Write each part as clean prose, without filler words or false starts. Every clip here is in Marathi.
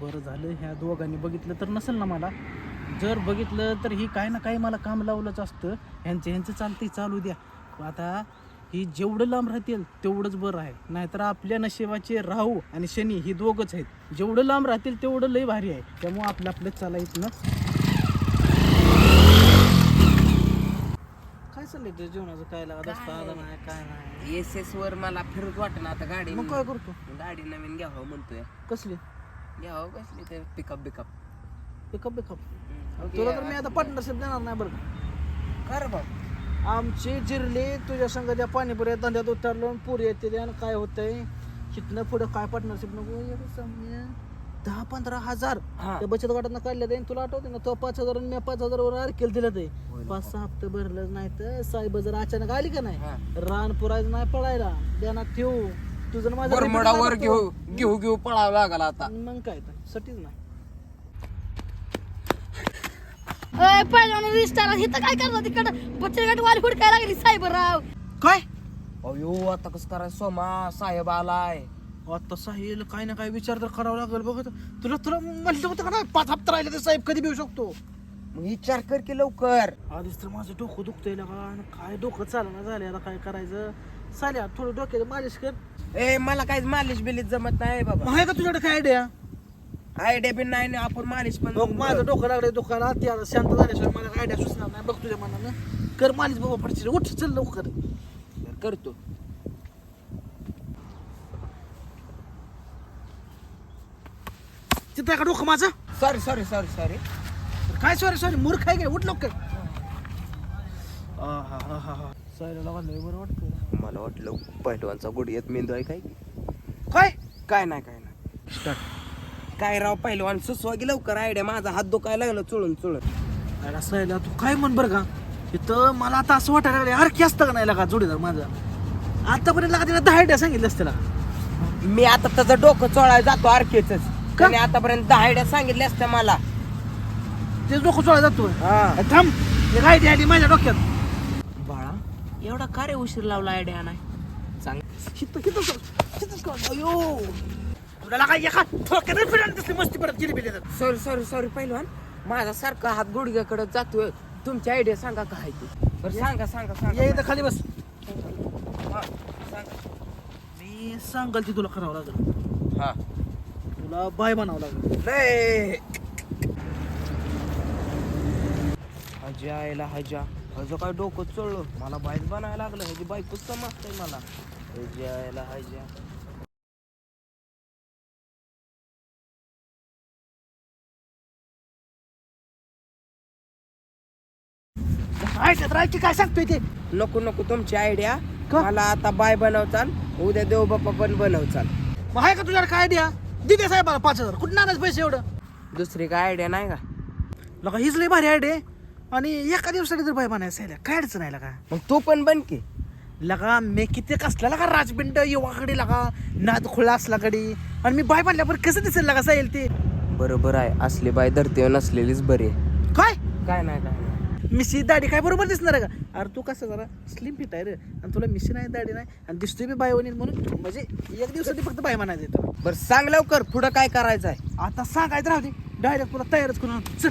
बरं झालं ह्या दोघांनी बघितलं तर नसेल ना मला. जर बघितलं तर ही काय ना काही मला काम लावलंच असतं. ह्यांचं चालतंय चालू द्या. आता ही जेवढं लांब राहतील तेवढंच बरं आहे. नाहीतर आपल्या नशिबाचे राहू आणि शनी ही दोघंच आहेत. जेवढं लांब राहतील तेवढं लय भारी आहे. त्यामुळं आपलं चालायचं ना. काय चाललंय ते जेवणाचं काय लागा दसता आला नाही काय नाही. एस वर मला फिरत वाटत ना आता गाडी. मग काय करतो? गाडी नवीन घ्यावं म्हणतोय. कसली घ्यावं कसली ते पिकअप पिकअप तुला तर मी आता पार्टनरशिप देणार नाही बरं का. कर बघ आमची जिरली तुझ्या संग त्या पाणीपुऱ्या धंद्यात उतरलो पुरी येते आणि काय होतंय तिथनं पुढं काय पार्टनरशिप नको. 10-15 हजार त्या बचत गटानं काढल्या जाईल. तुला आठवते ना तो 5,000 आणि मी 5,000 वर आरकेल दिलं ते 5-6 हप्ते भरलं नाही तर साहेब जर अचानक आली का नाही रान पुरायचं नाही पळायला देणार ठेवू तुझं माझ्यावर घेऊ पळावं लागला आता. मग काय तर सटीच नाही. काय करणार तिकडं बचत गट वाली हुडकायला लागली साहेबराव. काय अयो आता कसं करायचं सोमा साहेब आलाय. आता साहेब काय ना काय विचार तर करावा लागेल बघ. तुला म्हणलं होतं का नाही 5 हप्ते राहिले तर साहेब कधी भेटू शकतो. मग विचार कर की लवकर. आधीच तर माझं डोकं दुखतंय का काय डोकं चालना झालं. आता काय करायचं चालेल थोडं डोक्यात मालिश कर. ए मला काय मालिश बिलिश जमत नाही बाबा. आहे का तुझ्याकडे काय आयडिया बी नाही ना आपण मालिश पण. बघ माझं डोकं लागलंय दुखायला ते आता शांत झाल्याशिवाय मला आयडिया सुचणार नाही. बघ तुझ्या मनानं कर मालिश बाबा पडशील. उठ चल लवकर करतो. तिथं का डोकं माझं. सॉरी काय सॉरी मूर्ख आहे काय. उठ लवकर. सायला बरं वाटतं. मला वाटलं पैलवानचा गुडघ्यात मेंदू आहे काय. काय नाही स्टार्ट. काय राव पैलवान सुचवा की लवकर आयडिया. माझा हात दुखायला लागला चुळून. सायला तू काय म्हण बरं का. इथं मला आता असं वाटायला लागलं यार की असतं का नाही लागा जोडीदार माझा. आतापर्यंत लागा तिला 10 आयडिया सांगितलं असतं लागा. मी आता त्याचं डोकं चोळायला जातो आरकेच. त्याने आतापर्यंत 10 आयडिया सांगितल्या असत्या मला. ते डोकं चोळा जातो. थांब एक आयडिया आली माझ्या डोक्यात. बाळा एवढा का रे उशीर लावला आयडिया नाही सांग. अयो तुला काय एका ठोक्यात फिरायला दिसली मस्ती परत गेली बिली. सॉरी पैलवान. माझा सारखा हात गुडघ्याकडे जातोय. तुमची आयडिया सांगा काय ती. बरं सांगा. ये इथं खाली बस. हा, सांगा. मी सांगाल ती तुला करावं लागेल. हा तुला बाय बनावं लागेल. नाही हजायला हजं काय डोकं चोळलं. मला बाईक बनायला लागलं. ह्याची बाईकच समजतंय मला. हजायला हजा. राहायची काय सांगतोय ते. नको तुमची आयडिया. का? मला आता बाय बनवचाल. उद्या देव बाप्पा पण बनवचाल. मग आहे का तुझ्याकडे काय आयडिया. दिदे साहेबाला 5,000 कुठं आणायचं पैसे एवढं. दुसरी काय आयडिया नाही का. लका हीच लय भारी आयडिया. आणि एका दिवसासाठी तर बाय बनायचं काय अडचण आहे लका. मग तू पण बन की. लगा मी किती कसला लगा राजपिंड युवाकडे लगा नाद खुळा असला कडे. आणि मी बाय बनल्यावर कसं दिसेल लगा साहेल ते. बरोबर आहे. असली बाय धरतीवर नसलेलीच बरी. काय नाही मिशी दाढी काय बरोबर दिसणार आहे का. अरे तू कसं जरा स्लिम फिट आहे रे. आणि तुला मिशी नाही दाढी नाही आणि दिसतोय बी बाय होईल म्हणून म्हणजे एक दिवसासाठी फक्त बाय म्हणायचं येतं. बरं सांग लवकर पुढं काय करायचं आहे. आता सांगायचं राहू दे. डायरेक्ट तुला तयारच करून चल.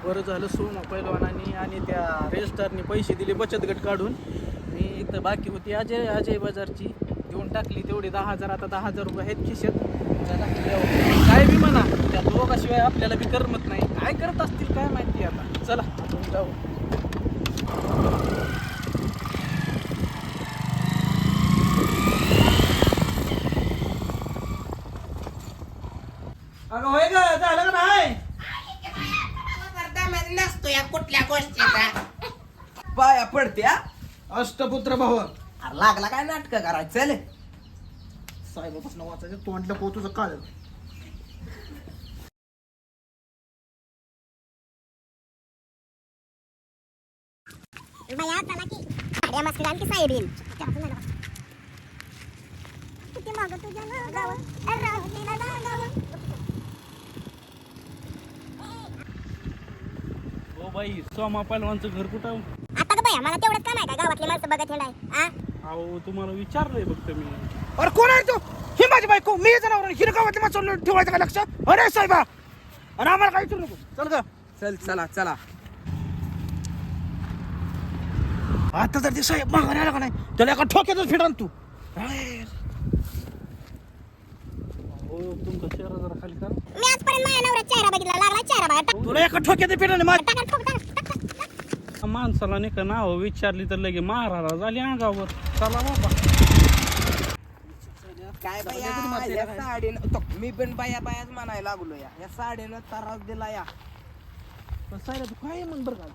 बरं झालं सोमा पैलवानांनी आणि त्या रजिस्टरनी पैसे दिले बचत गट काढून. मी इथं बाकी होती अजय बाजारची देऊन टाकली तेवढी 10,000. आता 10,000 रुपये आहेत खिशात. काय बी म्हणा त्या दोघाशिवाय आपल्याला बी करमत नाही. काय करत असतील काय माहिती. आता चला आपण जाऊ. अगं होय ग झालं का नाही. नसतो या कुठल्या गोष्टीचा. पाया पडते. अष्टपुत्र भाव लागला काय नाटक करायचं. चल साहेबापासून वाचायचं तोंडलं पो तुझं काळ. बाया चला की गाड्या मस्त की साहेब येईल. किती माग तुझ्या नागावर राहतीला नागावर. हो बाई सोमा पहिलवानचं घर कुठं आता का बाया मला तेवढंच काम आहे का गावातली माणसं बघत हिंडाय अहो तुम्हाला विचारलंय फक्त मी अरे कोण आहे तू ही माझी बायको मी जनावर हिर गावातली माणसं ठेवायचं का लक्ष अरे साहेबा अरे आम्हाला काय विचारू नको चल का चल चला चला आता जर ते साहेब माघारी आला का नाही त्याला एका ठोक्यातच फिरान तू हो तुमचा चेहरा जरा खाली कर मी आजपर्यंत माझ्या नवऱ्याचा चेहरा बघितला लागला चेहरा बघा तुला एका ठोक्यात फिराने मार टाका ठोक टाका माणसाला नाही का नाव विचारली तर लगे मारायला झाली अंगावर चला बाबा काय बाया या साडीनं तो मी पण बाया बायाच म्हणायला लागलो या साडीनं त्रास दिला या सायला तू काय म्हण बरं का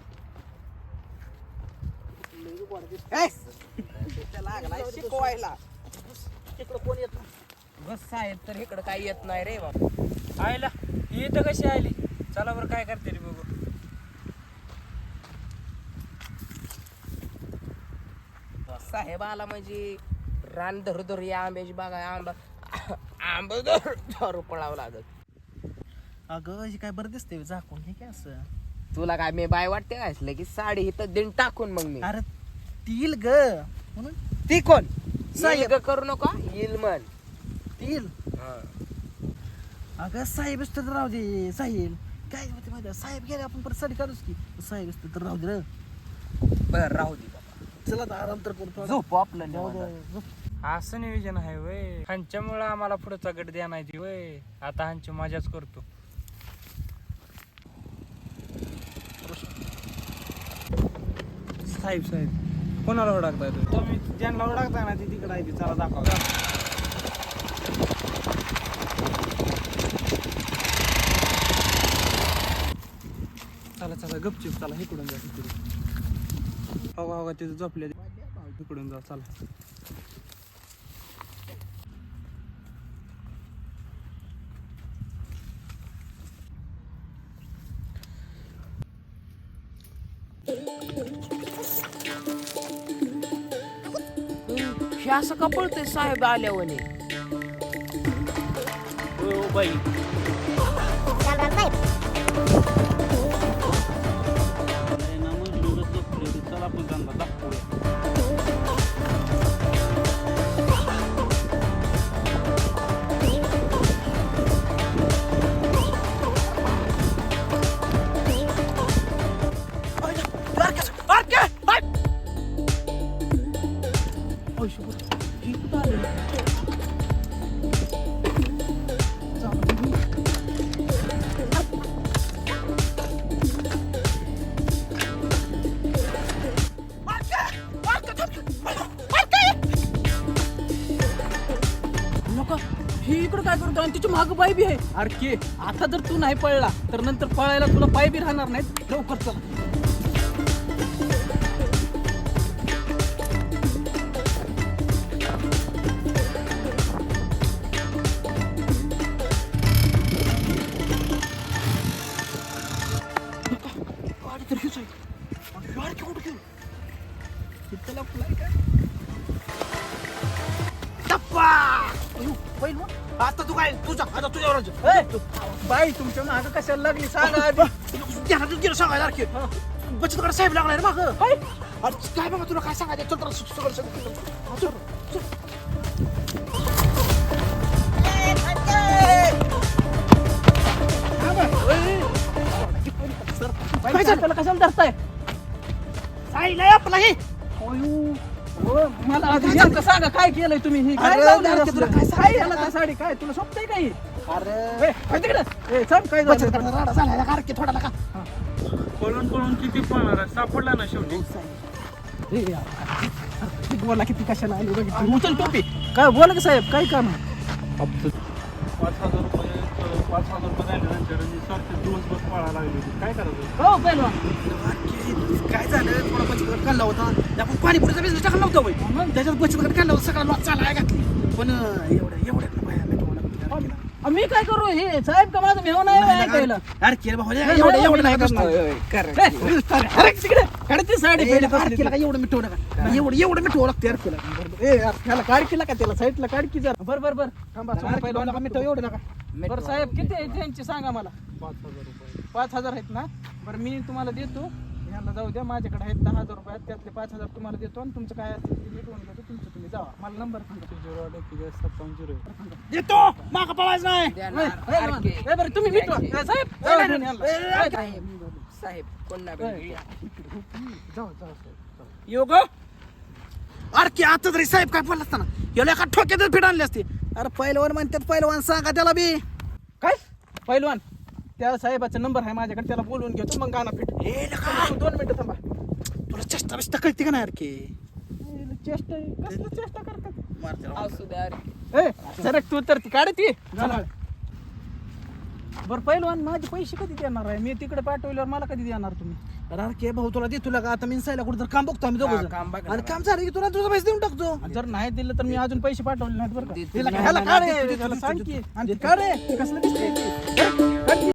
लागला शिकवायला तिकडं कोण येत नाही बस साहेब तर इकडं काही येत नाही रे बाबा आयला ही तर कशी आली चला बरं काय करते रे बघू साहेब आला म्हणजे रान धरू धरू या आंब्याची बागा आंबा आंबा धरू पळावं लागत अगं ही काय बरं दिसते झाकून हे काय असं तुला काय मी बाय वाटते काय असलं की साडी इथं दिन टाकून मग मी अरे तील ग म्हणून ती कोण साहेब करू नका येईल म्हण तील अगं साहेब असतं तर राहू दे साहेब काय होते माहिती आहे? साहेब गेले आपण परत साडी काढूच की साहेब असतं तर राहू दे रे बर राहू दे बाबा चला आता आराम तर करतो झोप आपलं जाऊ निवांत. दे, झोप. असं नियोजन आहे वय ह्यांच्यामुळं आम्हाला पुढचा गट द्यायची वय आता ह्यांची मजाच करतो साहेब साहेब कोणाला ओळखताय तुम्ही ज्यांना ओळखताय ना ती तिकडे आहे ती चला दाखवा चला चला गपचूप चला इकडून जा तिकडून हवा हवा तिथं झोपले इकडून जा चला हे असं का पळतंय साहेब आल्यावर हो बाई राम राम साहेब चला आपण त्यांना दाखवूया ही इकडं काय करतो आणि तिची माग पाय बी आहे अरे के आता जर तू नाही पळला तर नंतर पळायला तुला पाय बी राहणार नाहीत लवकर चल गाडी तर हीच आहे आणि गाडी कुठं गेली तिथं लपलाय काय टप्पा पहिल आता तू काय तुझा आता तुझ्यावर बाई तुमच्या माग कशाला लागली सांगा आधी गेलं सांगायला बचत गट साहेब लागलाय रे माग अरे काय बघा तुला काय सांगायचं चल तर सगळं काय झालं त्याला कशाला धरताय साईला आपला हे मला आधी नेमकं सांगा काय केलंय तुम्ही हे काय अरे, लावलंय नेमकं तुला असलं? काय सांगायचं? काय याला काय साडी काय तुला सोपतंय काही अरे तिकडे चल काय बचत झालं गटाचा राडा झालाय का थोडा नका पळून पळून किती पळणार आहे? सापडला ना शेवटी ए, यार, किती बोला किती कशाला आली बघितली उचल टोपी काय बोला की साहेब काय काम आहे? 5,000 रुपये झाल्यानंतर सारखे दिवसभर पळायला लागले होते. काय करायचं हो पहिलवान काय झालं थोडा बचत गट काढला होता आपण पाणीपुरीचा बिझनेस टाकला नव्हता बाई त्याच्यात बचत गट काढला होता सगळा लॉस चालला घातली पण एवढ्या बाया मी तुम्हाला विचार केला मी काय करू हे साहेब का माझं मेहून आहे ऐकायला अरे केलं भाऊ एवढं नाही करणार. अरे तिकडे काढते साडी ए, अरे केलं का एवढं मिठवू नका एवढं मिठवू लागते यार केलं ए यार त्याला काढकीला का त्याला साईडला काढकी जरा बर थांबा पहिलं नका मिठव एवढं नका बरं साहेब किती आहे त्यांची सांगा मला 5,000 रुपये 5,000 आहेत ना बरं मी तुम्हाला देतो ह्याला जाऊ द्या माझ्याकडे आहेत 10,000 रुपये आहेत. त्यातले 5,000 तुम्हाला देतो आणि तुमचं काय असेल ते मिटवून घेतो तुमचं तुम्ही जावा मला नंबर सांगा 0,58,0 देतो माका पळायचं नाही ए, बरं तुम्ही मिटवा ए, साहेब ए, घेऊन याला. साहेब पुन्हा योग अरे की आता तरी साहेब काय पडला असताना याला एका ठोक्यातच फिट आणली असते अरे पहिलवान म्हणतात पहिलवान सांगा त्याला बी काय पहिलवान त्या साहेबाचा नंबर आहे माझ्याकडे त्याला बोलवून घेतो मग गाणं फिट ए नका 2 मिनिटं थांबा तुला चेष्टा बिष्टा कळते का नाही यार की चेष्टा कसलं चेष्टा करतात असू द्या अरे ए जरा तू तर ती काढ ती बरं पहिलवान माझे पैसे कधी देणार आहे मी तिकडे पाठवल्यावर मला कधी देणार तुम्ही अरे के भाऊ तुला दे तुला का आता मी सायला कुठं तर काम बघतो आम्ही हा, दोघं काम बघणार. आणि काम झालं की तुला तुझं पैसे देऊन टाकतो जर नाही दिलं तर मी अजून पैसे पाठवले नाहीत बरं का देतो. त्याला काढ रे, त्याला सांग की आणि काढ रे, कसलं दिसतंय ते?